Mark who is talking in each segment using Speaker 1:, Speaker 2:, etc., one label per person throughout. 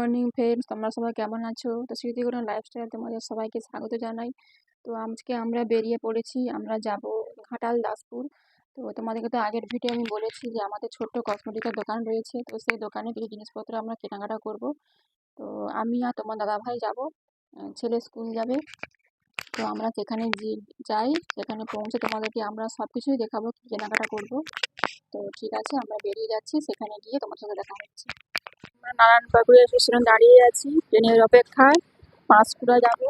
Speaker 1: Morning friends, তোমরা সবাই কেমন আছো? তো স্মৃতিগুলো লাইফস্টাইল তোমাদের সবাইকে স্বাগত জানাই। তো আজকে আমরা বেরিয়ে পড়েছি, আমরা যাব ঘাটাল দাসপুর। তো তোমাদেরকে তো আগের ভিডিও আমি বলেছি যে আমাদের ছোট্ট কসমেটিকের দোকান রয়েছে, তো সেই দোকানে কিছু জিনিসপত্র আমরা কেনাকাটা করব। তো আমি আর তোমার দাদা ভাই যাব, ছেলে স্কুল যাবে। তো আমরা সেখানে যাই, সেখানে পৌঁছে তোমাদেরকে আমরা সব কিছুই দেখাবো, কি কেনাকাটা করব। তো ঠিক আছে, আমরা বেরিয়ে যাচ্ছি, সেখানে গিয়ে তোমার সাথে দেখা হচ্ছে। আমরা নারায়ণবাবুর স্টেশনে দাঁড়িয়ে আছি ট্রেনের অপেক্ষায়, পাঁশকুড়া যাব।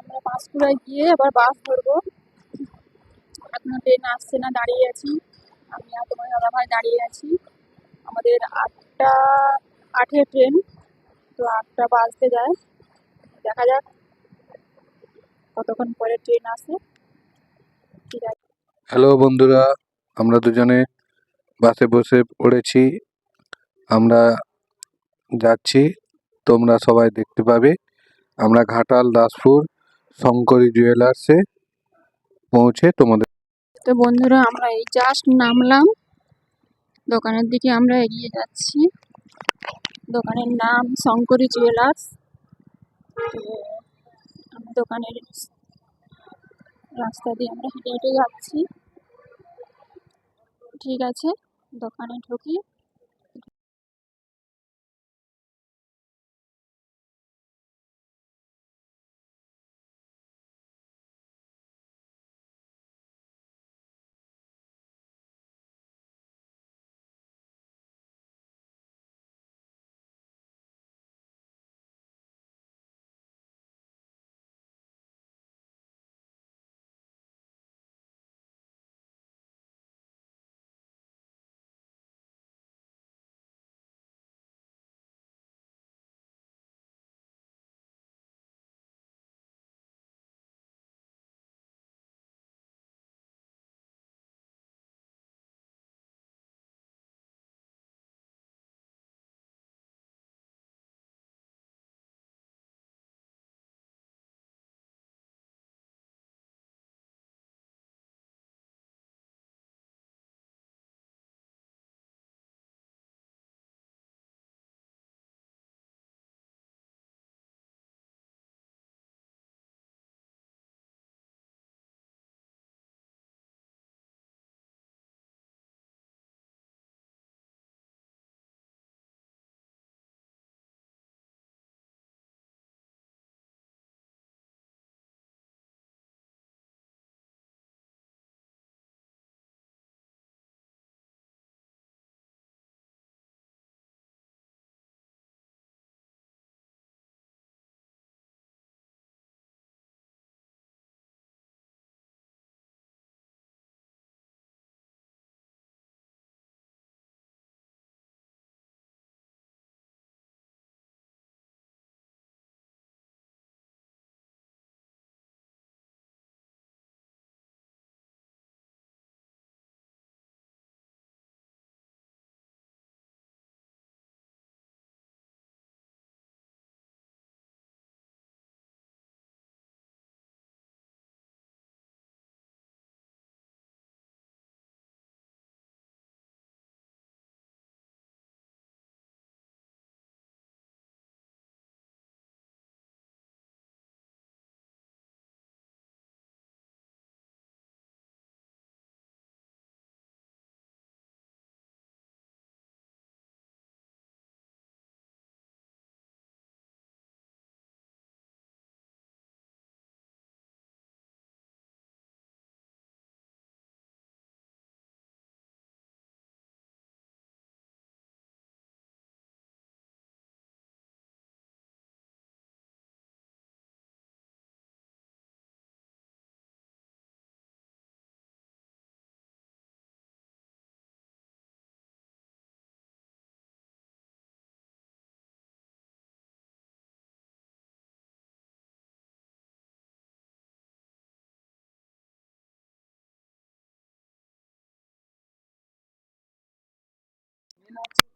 Speaker 1: আমরা পাঁশকুড়ায় গিয়ে আবার বাস ধরবো, এখনো ট্রেন আসছে না, দাঁড়িয়ে আছি। আমি আর তোমার দাদা ভাই দাঁড়িয়ে আছি। আমাদের 8টা 8-এ ট্রেন, তো 8টা বাজতে যায়। দেখা যাক কতক্ষণ পরে ট্রেন আসে। ঠিক আছে।
Speaker 2: হ্যালো বন্ধুরা, আমরা দুজনে বাসে বসে পড়েছি। আমরা যাচ্ছি, তোমরা সবাই দেখতে পাবে। আমরা ঘাটাল দাসপুর শঙ্করী জুয়েলার্সে পৌঁছে তোমাদের।
Speaker 1: তো বন্ধুরা, আমরা এই জাস্ট নামলাম, দোকানের দিকে আমরা এগিয়ে যাচ্ছি। দোকানের নাম শঙ্করী জুয়েলার্স। তো আমি দোকানের রাস্তা দিয়ে আমরা হেঁটে হেঁটে যাচ্ছি। ঠিক আছে, দোকানে ঢুকি।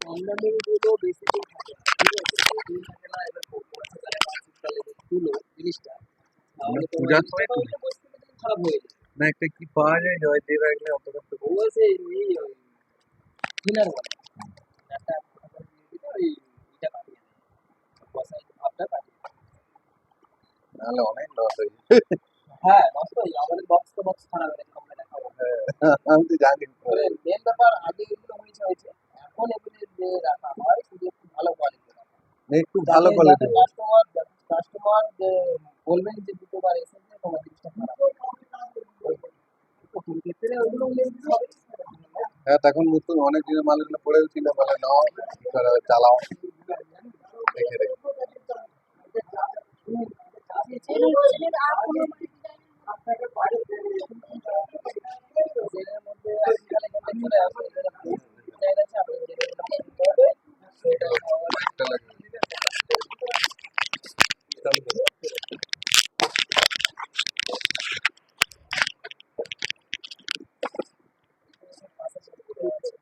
Speaker 3: কম দামের গুলো বেশি দিন থাকে না, ঠিক আছে? দিন থাকে না, এবার বর্ষাকালে বা শীতকালে তুলো জিনিসটা, তাহলে তো
Speaker 2: পূজার সময়
Speaker 3: পরিস্থিতি খারাপ হয়ে যায়।
Speaker 2: না, একটা কি পাওয়া যায় জয়দেব রাখলে অত কষ্ট
Speaker 3: ও সে এই থিনার বলে একটা ওই এটা বসাই ভাবটা কাটিয়ে দিই।
Speaker 2: নাহলে অনেক লস হয়ে
Speaker 3: হ্যাঁ নষ্ট হয়ে যায়, আমাদের বক্স তো বক্স খারাপ হয়ে গেছে, আমরা দেখাবো।
Speaker 2: আমি তো জানি
Speaker 3: মেন ব্যাপার আগে এগুলো হয়েছে, এখন এগুলো যে রাখা হয় শুধু একটু ভালো কোয়ালিটি,
Speaker 2: একটু ভালো
Speaker 3: যাতে
Speaker 2: কোয়ালিটি
Speaker 3: কাস্টমার যে বলবেন যে দ্বিতীয়বার এসে যে তোমার জিনিসটা খারাপ, তো ক্ষেত্রে ওগুলো হবে।
Speaker 2: হ্যাঁ তখন নতুন অনেক দিনের মালগুলো পড়েও ছিল বলে নাও এবার চালাও দেখে দেখে একটা লাগে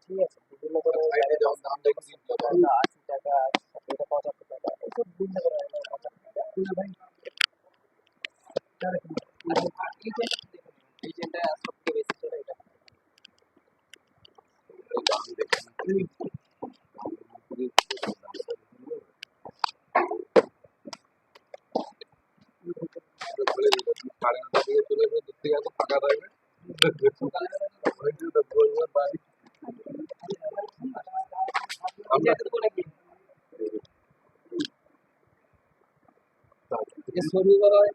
Speaker 3: ঠিক আছে, বিভিন্ন করে
Speaker 2: সাইডে যেমন দাম দেখছি
Speaker 3: 80 টাকা, এটা 75 টাকা, এসব বিভিন্ন করে 75 টাকা। এই যেটা সবচেয়ে বেশি চলে এটা।
Speaker 2: দাম দেখছি বলে দিল তুমি 9:30 দিকে চলে এসো, দূর থেকে আসো ফাঁকা থাকবে ওই জন্য তো বলবো বাড়ি আমরা
Speaker 3: যে সরু বড় হয়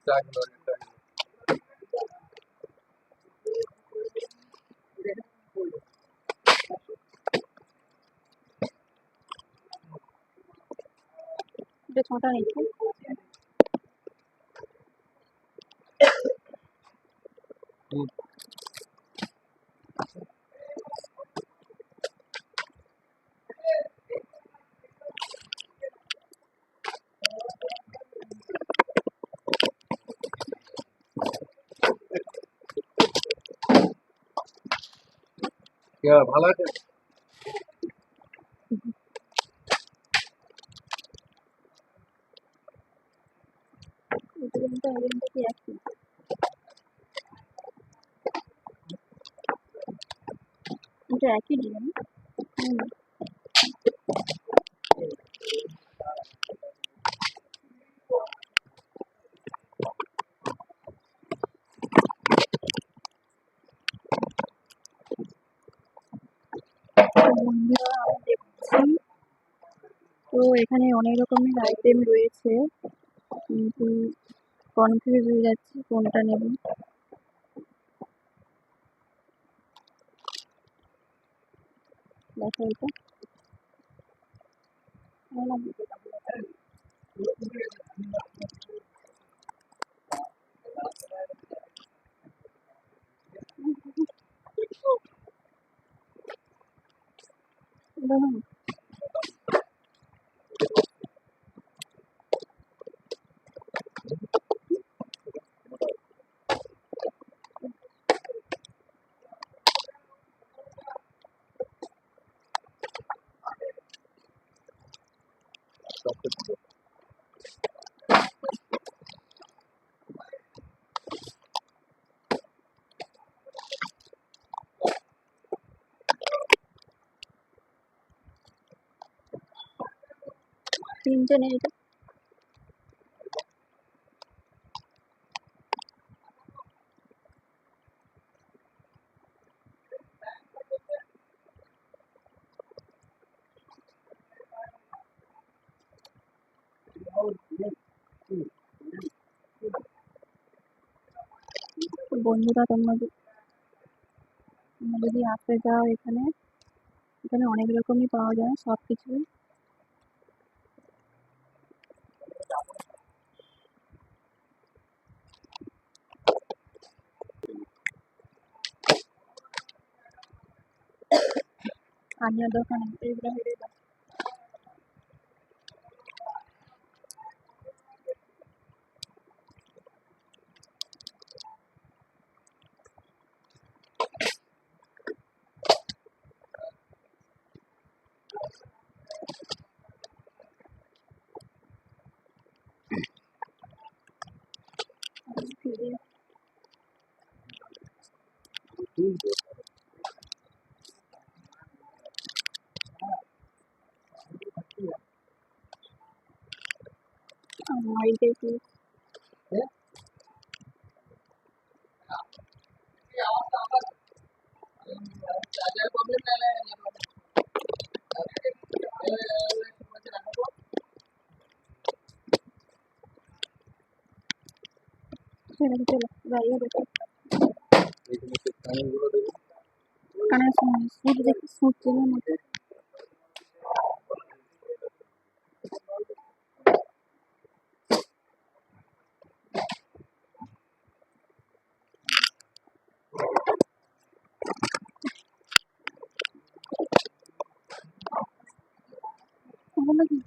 Speaker 2: চাকরি
Speaker 1: এটা 6টা নিচ্ছে।
Speaker 2: কি আর ভালো আছে
Speaker 1: এটা কি একই? এটা একই ডিজাইন। বন্ধুরা আমি দেখছি, তো এখানে অনেক রকমের আইটেম রয়েছে, কিন্তু কনফিউজ হয়ে যাচ্ছি কোনটা নেব। দেখো এটা দেখুন, তিনটে নেই এটা। তো বন্ধুরা তোমরা যদি আসতে যাও এখানে, এখানে অনেক রকমই পাওয়া যায় সব কিছুই। আমিও দোকানে এইগুলো হেরে যাই। ফিরে স্মাইলটা একটু ঠিক আছে, চলো যাই দেখো।
Speaker 2: এইখানে সেই কানেরগুলো দেখুন।
Speaker 1: কানের সুট দেখি, সুট চেনে মতো। নাকি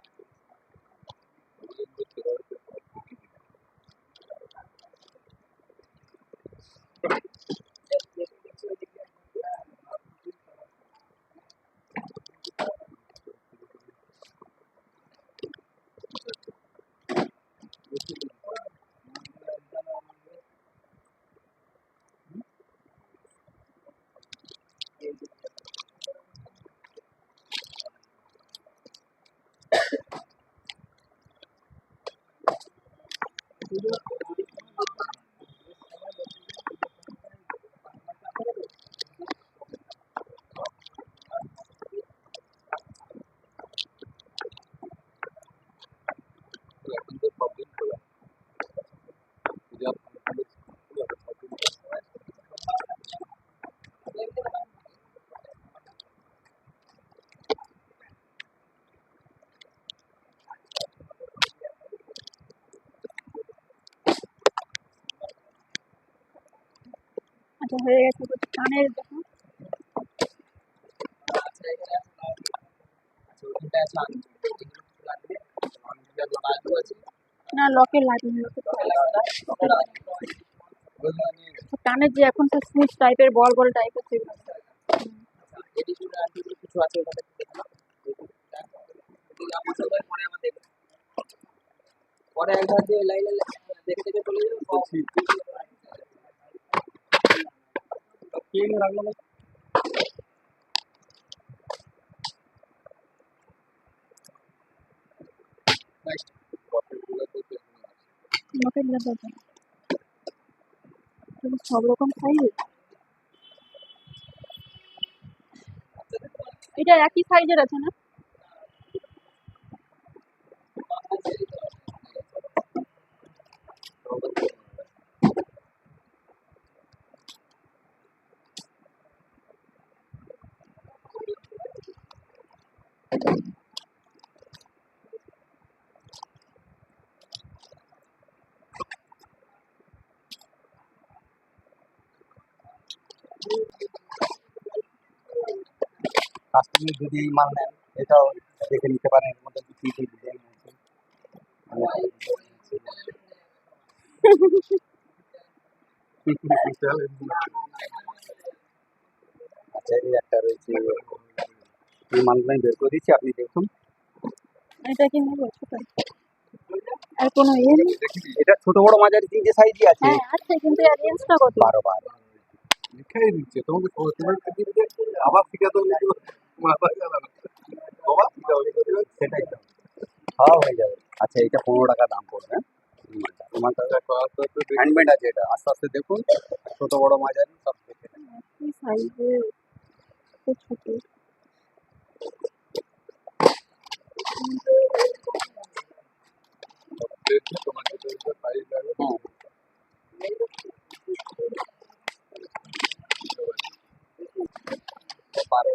Speaker 2: এখন তো সব দিন খোলা। পূজা পার্বণের স্কুল আছে, সব দিন খোলা।
Speaker 1: আচ্ছা হয়ে গেছে, তো কানের দেখো। না লকে লাগেনি, লকে
Speaker 2: ওগুলো নিয়ে গেছে।
Speaker 1: কানের যে এখন তো সুইচ টাইপের বল বল টাইপের সেগুলো।
Speaker 3: কিছু আছে ওখানে দেখে নাও। আমার সাথে পরে আমার দেখবে। পরে একবার যে লাইনে দেখে দেখে চলে যাবে
Speaker 2: বলছি, কি এনে রাখলো না? Next, পকেটগুলো তো দেখুন আছে।
Speaker 1: লকেট লাগবে সব রকম সাইজ। এটা একই সাইজের আছে না?
Speaker 3: কাস্টমার যদি এই মাল নেন এটাও দেখে নিতে পারেন, এর মধ্যে কি কি ডিজাইন আছে। আচ্ছা এই একটা রয়েছে, এই মালগুলো আমি বের করে দিচ্ছি, আপনি দেখুন।
Speaker 1: এটা কি নেবো ছোট? আর কোনো ইয়ে নেই?
Speaker 3: এটা ছোট বড় মাঝারি তিনটে সাইজই আছে।
Speaker 1: হ্যাঁ আছে, কিন্তু এর রেঞ্জটা কত?
Speaker 3: 12
Speaker 2: লিখাই দিচ্ছে তোমাকে, তোমার আবার শিখাতে হলে তো মাথা গেল। আবার শিখাবে
Speaker 3: সেটাই তো, হ্যাঁ হয়ে যাবে। আচ্ছা এটা 15 টাকা দাম পড়বে। হ্যাঁ এই মালটা, তোমার কাছে হ্যান্ডমেড আছে, এটা আস্তে আস্তে দেখুন, ছোট বড় মাঝারি সব দেখে নেন।
Speaker 1: কি সাইজের, তো ছোট।
Speaker 2: তোমার যেটা সাইজ লাগবে।
Speaker 3: হুম, তো পারো।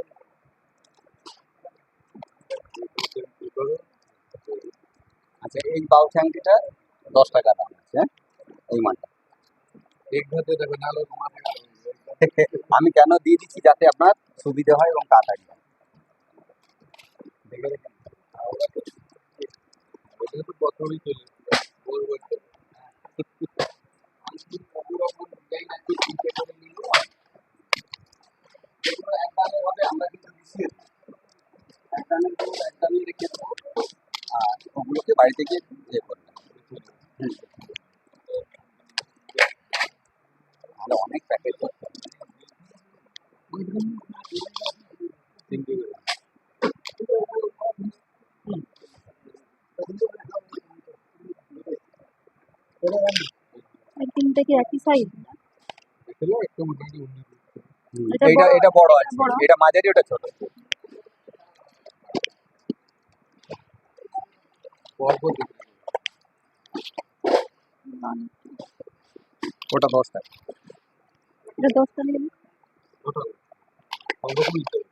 Speaker 3: আচ্ছা এই বাউচ আংটিটা 10 টাকা দাম আছে। হ্যাঁ এই মালটা
Speaker 2: এক ধাতে দেখো, নাহলে মাথা গেল।
Speaker 3: আমি কেন দিয়ে দিচ্ছি যাতে আপনার সুবিধা হয় এবং তাড়াতাড়ি হয়। দেখে রেখে দিন।
Speaker 2: ওটা তো প্রথমেই চলে বলবো তো।
Speaker 3: আমি যদি সব রকম ডিজাইন আছে তিনটে করে নিয়ে নেবো, যেগুলো এক দামে হবে আমরা কিন্তু মিশিয়ে দেবো। এক দামের গুলো এক দামে রেখে দেবো, আর ওগুলোকে বাড়িতে গিয়ে ইয়ে করবেন। হুম, তাহলে অনেক প্যাকেট করতে হবে।
Speaker 2: তিনটে করে।
Speaker 1: এই তিনটে কি একই সাইজ?
Speaker 2: দেখলো একটা মোটামুটি উন্নত
Speaker 1: এটা
Speaker 3: এটা
Speaker 1: বড়,
Speaker 3: এটা বড়
Speaker 1: এটা
Speaker 3: আছে,
Speaker 1: বড়।
Speaker 3: এটা মাঝারি, ওটা ছোট।
Speaker 2: পরপর দেখবে
Speaker 3: ওটা 10 টাকা।
Speaker 1: এটা 10টা নিয়ে নিন।
Speaker 2: টোটাল সব রকম নিতে হবে।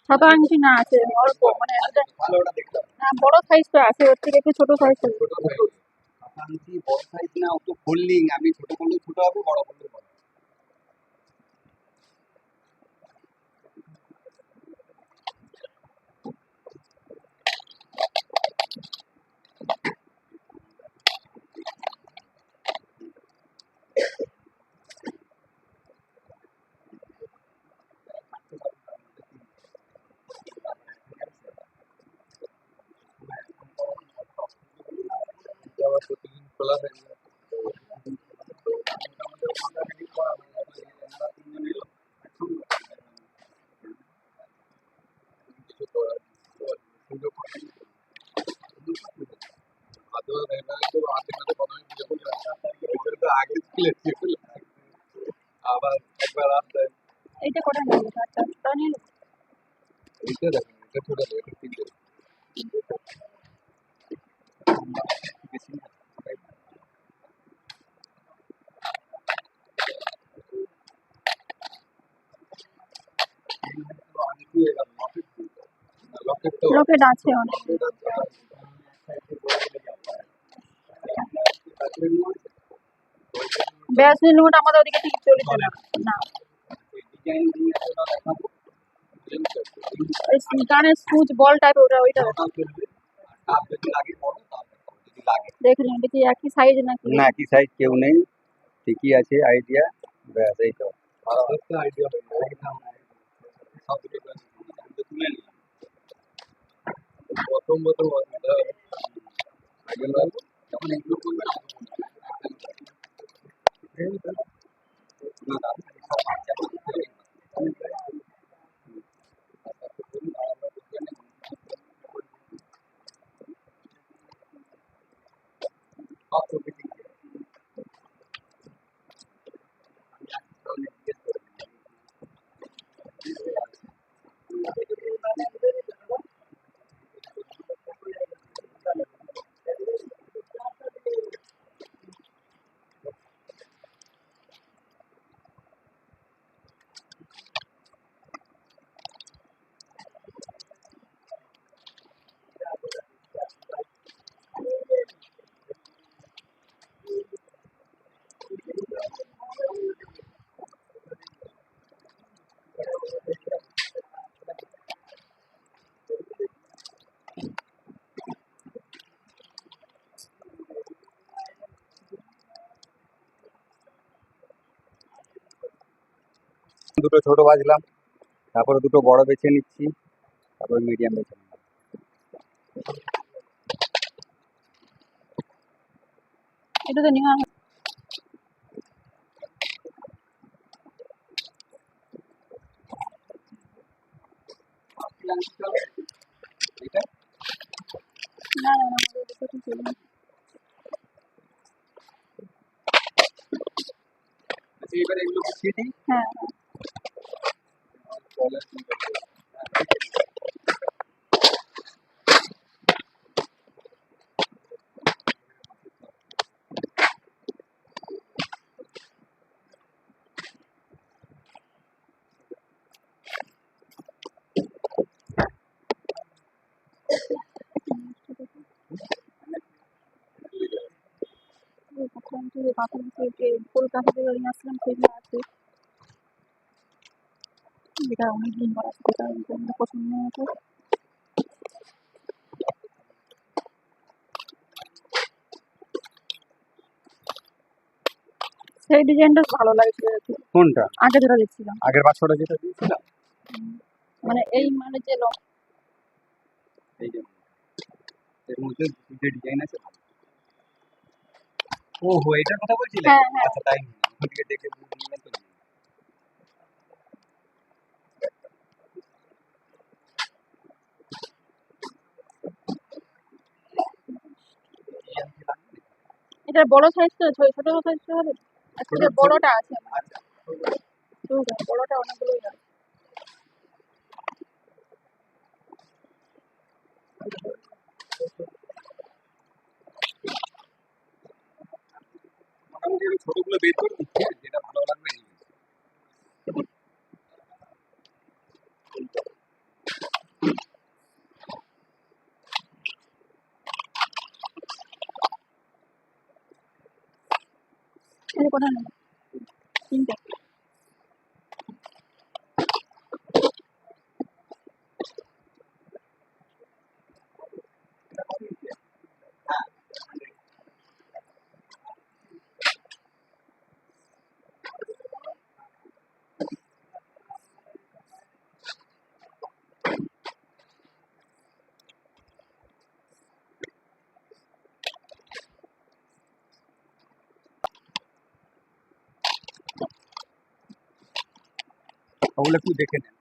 Speaker 1: ছোট আংটি না আছে অল্প, মানে এটা
Speaker 3: ভালো, ওটা দেখতে হবে।
Speaker 1: না, বড় সাইজটা আছে, ওর থেকে একটু ছোট সাইজ আছে।
Speaker 2: ছোট সাইজ
Speaker 3: আকাঙ্ক্ষী বড় সাইজ না, ও তো ফোল্ডিং, আমি ছোট করলেও ছোট হবে, বড় করলেও বড় হবে।
Speaker 2: আবার প্রতিদিন খোলা থাকে কিছু করার সুযোগ আদৌ रहना है तो आते ना तो बनाए बिल्कुल इधर तो आगे के लिए আবার একবার আসতে
Speaker 1: এইটা কটা নেবো? চারটা নিয়ে নেবো?
Speaker 2: এইটা দেখেন এটা ছোট এটা তিনটে
Speaker 3: বেশি না।
Speaker 2: লকেট তো
Speaker 1: লকেট আছে অনেক। ব্যাসলিন ওটা আমাদের ওদিকে ঠিক চলছে না। না,
Speaker 3: ডিজাইন দিয়ে ওটা দেখাবো।
Speaker 1: ওই কানের সুচ বল টাইপ ওটা, ওইটা
Speaker 3: ওটাও চলবে। আর তার যদি লাগে বড়, তার দেখাবো। যদি লাগে
Speaker 1: দেখে নিন, এটা কি একই সাইজ নাকি?
Speaker 3: না, কি সাইজ কেউ নেই, ঠিকই আছে আইডিয়া। ব্যাস এই তো।
Speaker 2: একটা আইডিয়া হয়ে যায় সব কিছু
Speaker 3: তুলে নিই।
Speaker 2: প্রথম অসুবিধা আগে লাগবে
Speaker 3: যখন এগুলো করবে না, না দাদা, সব বাচ্চা সব চোখে ঠিক আছে। দুটো ছোট বাজলাম, তারপরে দুটো বড় বেছে নিচ্ছি, তারপরে মিডিয়াম বেছে নিলাম।
Speaker 1: এটা তো নেওয়া হয়।
Speaker 3: এটা
Speaker 1: না না না, আমাদের ওদিকে ঠিক চলবে না।
Speaker 3: আচ্ছা, এবার এগুলো গুছিয়ে দিই।
Speaker 1: হ্যাঁ, কলকাতা থেকে নিয়ে আসলাম, সেগুলো আছে। এটা অনেকদিন পর আছে, এটা আমার পছন্দ মতো। সেই ডিজাইনটা ভালো লাগছে আর কি।
Speaker 3: কোনটা?
Speaker 1: আগে যেটা দেখছিলাম,
Speaker 3: আগের 500টা যেটা দিয়েছিলাম,
Speaker 1: মানে এই মানে যে
Speaker 3: এই যে এর মধ্যে যে ডিজাইন আছে। ও হো, এটার কথা বলছিলে?
Speaker 1: হ্যাঁ হ্যাঁ,
Speaker 3: আচ্ছা, তাই ওদিকে দেখে বুঝ নিলেন তো নিয়ে
Speaker 1: এটা বড় সাইজটা ছোট সাইজটা হবে? আচ্ছা
Speaker 3: ছোট
Speaker 1: এটা
Speaker 3: ছোট
Speaker 1: বড়টা আছে আমার।
Speaker 3: আচ্ছা
Speaker 1: ঠিক আছে, বড়টা অনেকগুলোই আছে।
Speaker 3: মোটামুটি আমি ছোটগুলো বের করে দিচ্ছি যেটা ভালো লাগবে নিয়ে নেবেন।
Speaker 1: এই কটা নেব? তিনটে।
Speaker 3: ওগুলো একটু দেখে নেন।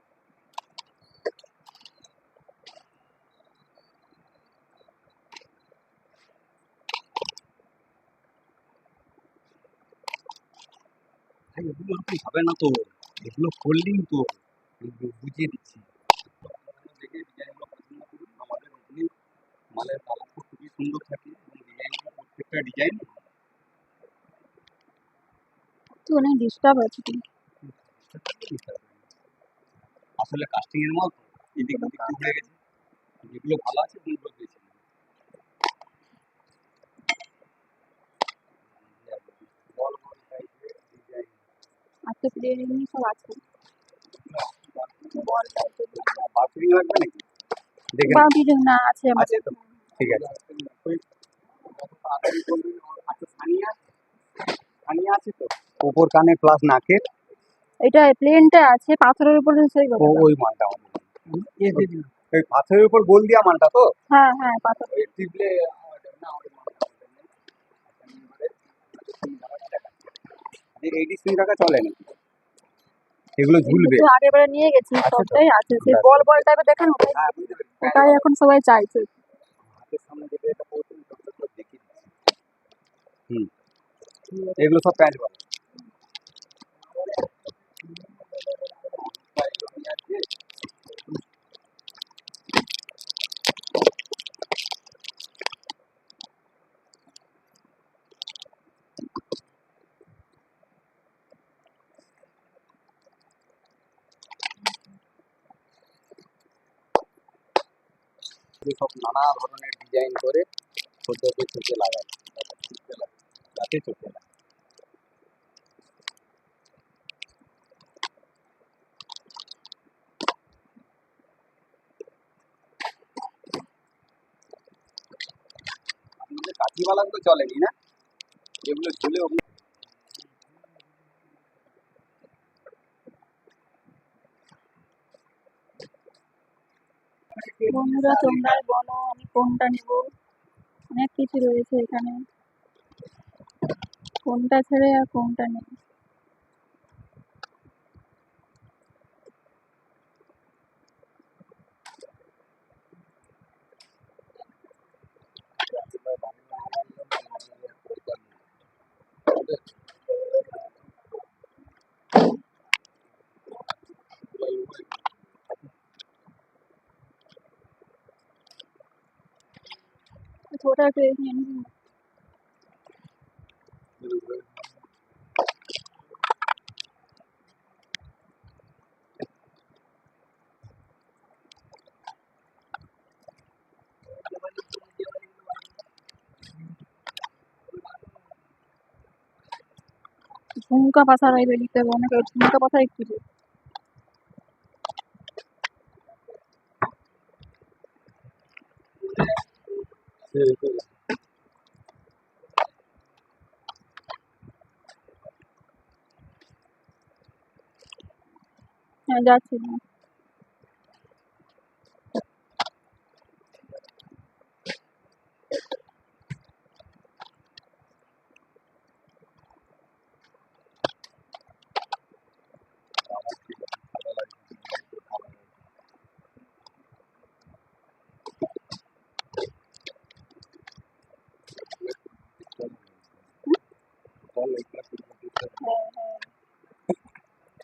Speaker 3: ভাই এগুলো ওরকম হবে না তো, এগুলো ফোল্ডিং তো, আমি বুঝিয়ে দিচ্ছি। আপনারা দেখে ডিজাইনগুলো পছন্দ করুন। আমাদের ওপেনিং মালের কালারটা খুবই সুন্দর থাকে এবং ডিজাইনগুলো প্রত্যেকটা ডিজাইন
Speaker 1: তো অনেক ডিস্টার্ব আছে তো।
Speaker 3: আসলে কাস্টিং এর মাল তো, এদিক ওদিক হয়ে গেছে। যেগুলো ভালো আছে ওগুলো বেছে নিন। বল বল টাইপের ডিজাইন
Speaker 1: আজকে প্লেন এমনি সব আছে। বল টাইপের
Speaker 3: বাছুরি লাগবে নাকি দেখে
Speaker 1: বা
Speaker 3: নিন।
Speaker 1: ডিজাইন না আছে আমার।
Speaker 3: আছে তো ঠিক আছে। আচ্ছা সানিয়া সানিয়া আছে তো ওপর কানে প্লাস নাকের
Speaker 1: এটা প্লেনটা আছে পাথরের উপরে সেই কথা।
Speaker 3: ওই মালটা আমাদের ওই পাথরের উপর গোল দিয়া মালটা তো
Speaker 1: হ্যাঁ হ্যাঁ পাথর।
Speaker 3: ওই টিপলে না ওই মালটা আমাদের নেই। এবারে 83 টাকা চলে নাকি এগুলো
Speaker 1: এগুলো
Speaker 3: ঝুলবে
Speaker 1: তো আগেরবারে নিয়ে গেছি,
Speaker 3: আছে তো
Speaker 1: সবটাই আছে। সেই
Speaker 3: ব্যাস
Speaker 1: বল
Speaker 3: ব্যাস
Speaker 1: বল
Speaker 3: ব্যাস।
Speaker 1: টাইপের দেখেন ওটাই,
Speaker 3: হ্যাঁ বুঝতে পেরেছি
Speaker 1: ওটাই এখন সবাই চাইছে।
Speaker 3: হাতের সামনে যেটা এটা পড়ছেন ওটা তো দেখিয়ে দিচ্ছি। হুম এগুলো সব প্যান্ট পাবে সব নানা ধরনের ডিজাইন করে ছোটতে চোখে লাগায় যাতে চোখে লাগে। আপনাদের কাঠিওয়ালাগুলো চলেনি না এগুলো ঝুলে ওগুলো
Speaker 1: বন্ধুরা তোমরাই বলো আমি কোনটা নিব, অনেক কিছু রয়েছে এখানে, কোনটা ছেড়ে আর কোনটা নেই। ছোটা একটু নিয়ে নিবি। ঝুমকা পাশা রইবে নিতে হবে, অনেকে ঝুমকা পাশা একটু দে। হ্যাঁ যাচ্ছি।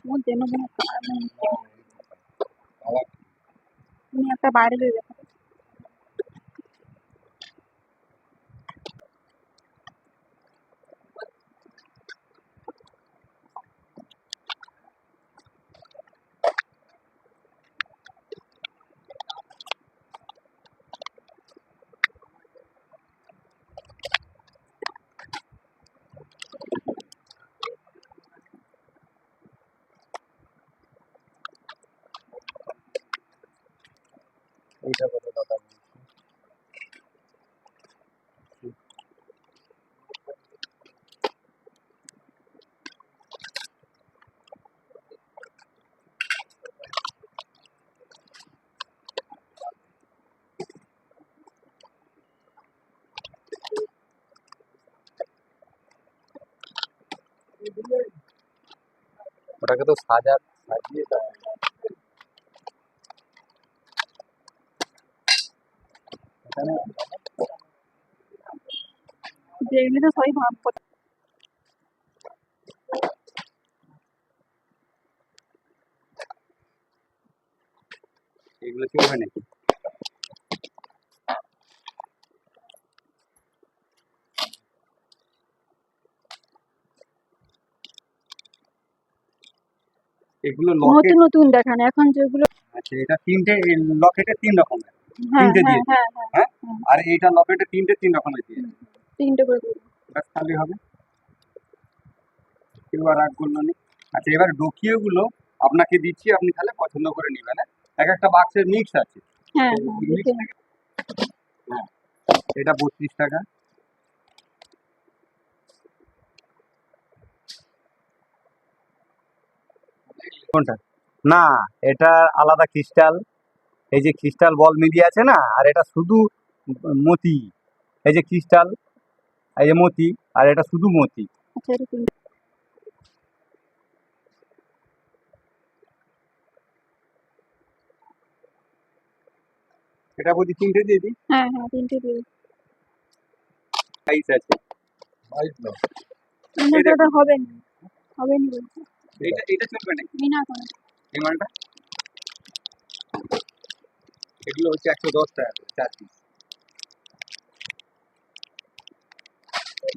Speaker 1: মোর যেন মনে
Speaker 2: আবার
Speaker 1: তুমি একটা বাইরে দিয়ে দেখো।
Speaker 2: এইটা কত দাদা ওটাকে তো সাজিয়ে দেয়। এখানে
Speaker 1: যে এগুলো তো সবই ভাব কথা।
Speaker 3: এগুলো চলবে নাকি? এগুলো লকেট।
Speaker 1: নতুন নতুন দেখান এখন যেগুলো।
Speaker 3: আচ্ছা, এটা তিনটে লকেটে 3 রকমের,
Speaker 1: হ্যাঁ
Speaker 3: তিনটে
Speaker 1: হ্যাঁ
Speaker 3: দিয়ে
Speaker 1: হ্যাঁ হ্যাঁ
Speaker 3: হ্যাঁ,
Speaker 1: হুম,
Speaker 3: আর এইটা লকেটে তিনটে 3 রকমের দিয়ে
Speaker 1: হুম, তিনটে করে দিন।
Speaker 3: ব্যাস তাহলে হবে। এবার আর করলো নেই। আচ্ছা, এবার ডোকিওগুলো আপনাকে দিচ্ছি, আপনি তাহলে পছন্দ করে নেবেন। হ্যাঁ, এক একটা বাক্সের মিক্স আছে।
Speaker 1: হ্যাঁ
Speaker 3: তো
Speaker 1: হ্যাঁ
Speaker 3: মিক্স
Speaker 1: দেখে
Speaker 3: থেকে হ্যাঁ, এটা 32 টাকা। কোনটা? না, এটা আলাদা ক্রিস্টাল। এই যে ক্রিস্টাল বল মিলিয়ে আছে না, আর এটা শুধু মতি। এই যে ক্রিস্টাল, এই যে মতি, আর এটা শুধু মতি।
Speaker 1: আচ্ছা এটা তিনটে।
Speaker 3: এটা বলছি তিনটে দিয়ে দিই।
Speaker 1: হ্যাঁ হ্যাঁ তিনটে দিয়ে দিন।
Speaker 3: সাইজ আছে।
Speaker 2: বাইক না
Speaker 1: তিনটে
Speaker 3: এই
Speaker 1: তো ওটা
Speaker 3: দেখুন,
Speaker 1: হবে না, হবে না বলছি।
Speaker 3: এটা চলবে নাকি
Speaker 1: মিনা করে।
Speaker 3: এই মালটা? এগুলো হচ্ছে 110 টাকা করে 4 পিস।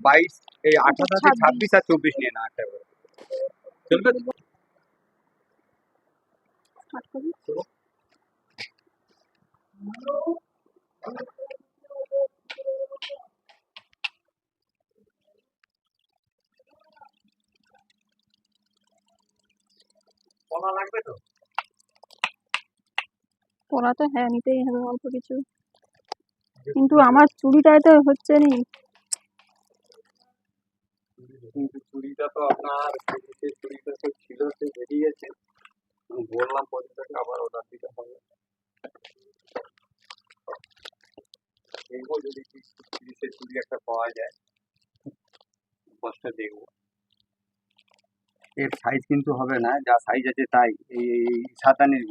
Speaker 3: 22, এই
Speaker 1: এটা
Speaker 3: 28 আছে,
Speaker 1: 26।
Speaker 3: 26 আর 24 নিয়ে না 8 টাকা করে। চলবে তো?
Speaker 1: ষাট করে।
Speaker 3: কলা লাগবে তো?
Speaker 1: পড়া তো হ্যাঁ নিতেই হবে অল্প কিছু, কিন্তু আমার চুড়িটাই তো হচ্ছে নি।
Speaker 3: কিন্তু চুড়িটা তো আপনার যে চুড়িটা তো ছিল সে বেরিয়ে গেছে। আমি বললাম পর্যটককে আবার অর্ডার দিতে হবে। দেখবো যদি 30-এর চুড়ি একটা পাওয়া যায়, বস্তা দেখবো। এর সাইজ কিন্তু হবে না, যা সাইজ আছে তাই। এই 57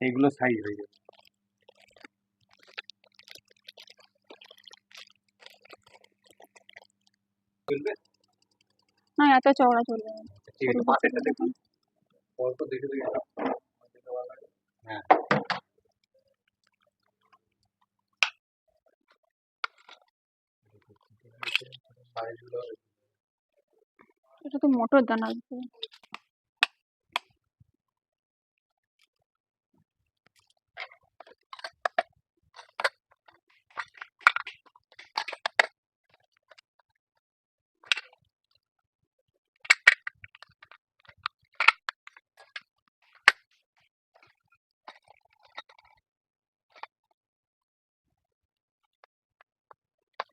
Speaker 3: এইগুলো সাইজ হয়ে যাবে। বুঝলে?
Speaker 1: না এত চওড়া চলবে না।
Speaker 3: ঠিক আছে,
Speaker 1: সরু
Speaker 3: পাশেরটা
Speaker 1: করে
Speaker 3: দেখুন।
Speaker 1: দেখান।
Speaker 2: অল্প দেখে দেখে
Speaker 3: হ্যাঁ,
Speaker 2: সাইজগুলো
Speaker 1: এটা তো মোটর দানা আছে।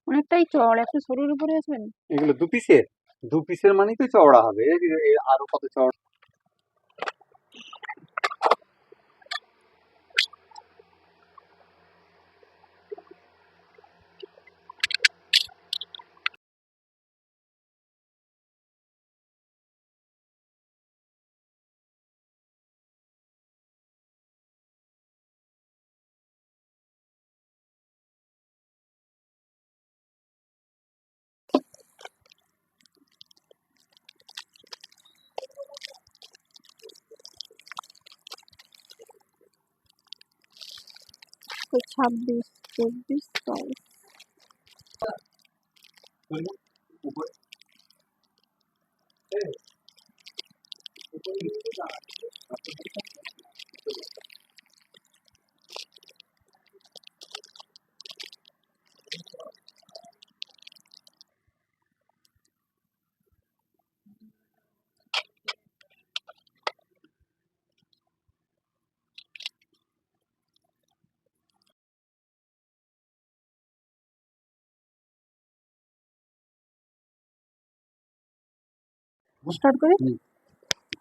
Speaker 1: অনেকটাই চওড়া, একটু সরুর উপরে আসবেন।
Speaker 3: এগুলো 2 পিসের। 2 পিসের মানেই তো চওড়া হবে। আরো কত চওড়া?
Speaker 1: তো 26, 24, 22।
Speaker 3: উপরে
Speaker 1: স্টার্ট করি।
Speaker 3: হুম।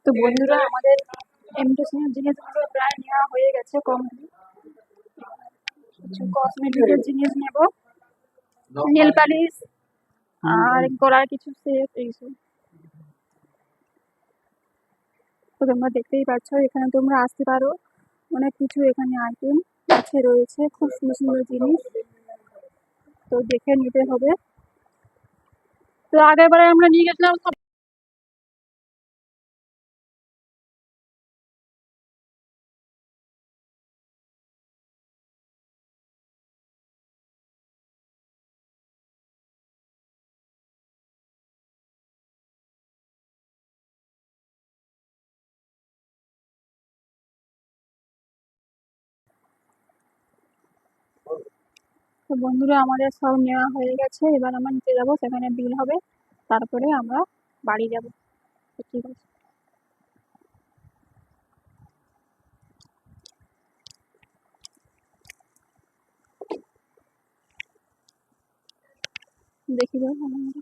Speaker 1: তো বন্ধুরা আমাদের ইমিটেশনের জিনিসগুলো প্রায় নেওয়া হয়ে গেছে কমপ্লিট। কিছু কসমেটিকের জিনিস নেব, নেল পালিশ আর গলার কিছু সেট এইসব। তো তোমরা দেখতেই পাচ্ছ এখানে তোমরা আসতে পারো, অনেক কিছু এখানে আইটেম আছে রয়েছে, খুব সুন্দর সুন্দর জিনিস, তো দেখে নিতে হবে। তো আগের বারে আমরা নিয়ে গেছিলাম সব। তো বন্ধুরা আমাদের সব নেওয়া হয়ে গেছে, এবার আমরা নিচে যাবো, সেখানে বিল হবে, তারপরে আমরা বাড়ি যাব। তো ঠিক আছে, দেখি যাও আমরা।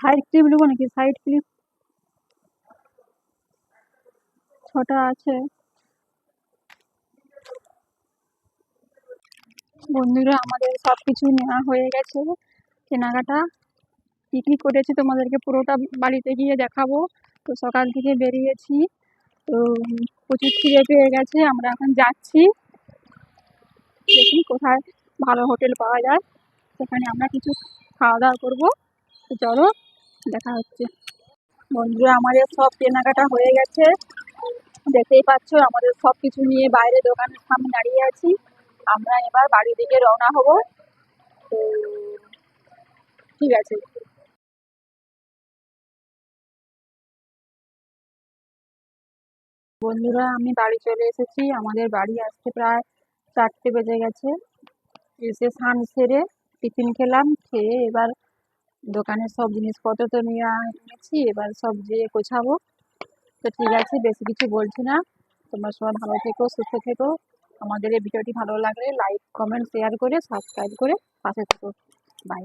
Speaker 1: সাইড ক্লিপ নেবো নাকি? সাইড ক্লিপ 6টা আছে। বন্ধুরা আমাদের সব কিছু নেওয়া হয়ে গেছে, কেনাকাটা কি কি করেছি তোমাদেরকে পুরোটা বাড়িতে গিয়ে দেখাবো। তো সকাল থেকে বেরিয়েছি, তো প্রচুর খিদে পেয়ে গেছে, আমরা এখন যাচ্ছি, দেখি কোথায় ভালো হোটেল পাওয়া যায়, সেখানে আমরা কিছু খাওয়া দাওয়া করবো। তো চলো দেখা হচ্ছে। বন্ধুরা আমাদের সব কেনাকাটা হয়ে গেছে, দেখতেই পাচ্ছ আমাদের সব কিছু নিয়ে বাইরে দোকানের সামনে দাঁড়িয়ে আছি। আমরা এবার বাড়ির দিকে রওনা হব। তো ঠিক আছে বন্ধুরা, আমি বাড়ি চলে এসেছি। আমাদের বাড়ি আসতে প্রায় 4টে বেজে গেছে। এসে স্নান সেরে টিফিন খেলাম, খেয়ে এবার দোকানের সব জিনিসপত্র তো নিয়ে এনেছি, এবার সব যেয়ে গোছাবো। তো ঠিক আছে, বেশি কিছু বলছি না, তোমরা সবাই ভালো থেকো, সুস্থ থেকো। আমাদের এই ভিডিওটি ভালো লাগলে লাইক, কমেন্ট, শেয়ার করে সাবস্ক্রাইব করে পাশে থেকো। বাই।